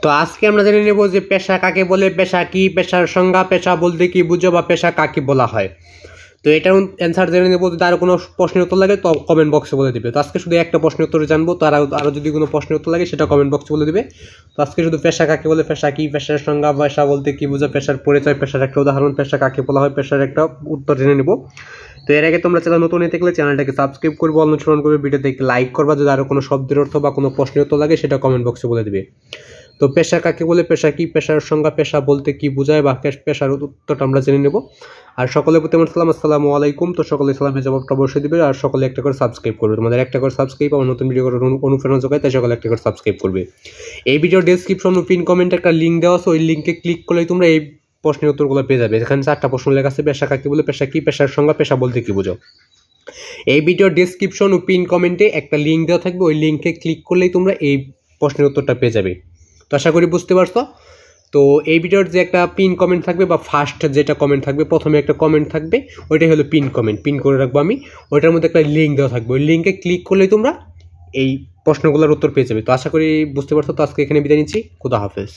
তো আজকে আমরা জেনে নেব যে পেশা কাকে বলে, পেশা কি, পেশার সংজ্ঞা, পেশা বলতে কি বুঝো বা পেশা কাকে বলা হয়। তো এটার অ্যান্সার জেনে নেব। যদি আরও কোনো প্রশ্নের উত্তর লাগে তো কমেন্ট বক্সে বলে দিবে। তো আজকে শুধু একটা প্রশ্নের উত্তর জানবো, তো আরও যদি কোনো প্রশ্নের উত্তর লাগে সেটা কমেন্ট বক্সে বলে দিবে। তো আজকে শুধু পেশা কাকে বলে, পেশা কি, পেশার সংজ্ঞা, পেশা বলতে কি বুঝো, পেশার পরিচয়, পেশার একটা উদাহরণ, পেশা কাকে বলা হয়, পেশার একটা উত্তর জেনে নেব। তো এর আগে তোমরা চ্যানেল নতুন হয়ে থাকলে চ্যানেলটাকে সাবস্ক্রাইব করবে, অনুসরণ করবে, ভিডিওতে লাইক করবা। যদি আরও কোনো শব্দের অর্থ বা কোনো প্রশ্নের উত্তর লাগে সেটা কমেন্ট বক্সে বলে দিবে। তো পেশা কাকে বলে, পেশা কি, পেশার সংজ্ঞা, পেশা বলতে কি বোঝায় বা পেশার উত্তরটা আমরা জেনে নেব। আর সকলের প্রতি আমার সালাম, আসসালামু আলাইকুম। তো সকলে সালামের জবাবটা অবশ্যই দিবে, আর সকলে একটা করে সাবস্ক্রাইব করবে। তোমাদের একটা করে সাবস্ক্রাইব আমার নতুন ভিডিও করার অনুপ্রেরণা যোগায়, তাই সকলে একটা করে সাবস্ক্রাইব করবে। এই ভিডিও ডেসক্রিপশন ও পিন কমেন্টে একটা লিঙ্ক দেওয়া আছে, ওই লিঙ্কে ক্লিক করলেই তোমরা এই প্রশ্নের উত্তরগুলো পেয়ে যাবে। এখানে 4টা প্রশ্ন লেখা আছে, পেশা কাকে বলে, পেশা কি, পেশার সংজ্ঞা, পেশা বলতে কি বোঝো। এই ভিডিও ডেসক্রিপশন ও পিন কমেন্টে একটা লিঙ্ক দেওয়া থাকবে, ওই লিঙ্কে ক্লিক করলেই তোমরা এই প্রশ্নের উত্তরটা পেয়ে যাবে। তো আশা করি বুঝতে পারছো। তো এই ভিডিওর যে একটা পিন কমেন্ট থাকবে বা ফার্স্ট যেটা কমেন্ট থাকবে, প্রথমে একটা কমেন্ট থাকবে, ওইটাই হলো পিন কমেন্ট, পিন করে রাখবো আমি। ওইটার মধ্যে একটা লিঙ্ক দেওয়া থাকবে, ওই লিঙ্কে ক্লিক করলেই তোমরা এই প্রশ্নগুলোর উত্তর পেয়ে যাবে। তো আশা করি বুঝতে পারছো। তো আজকে এখানে বিদায় নিচ্ছি, খুদা হাফেজ।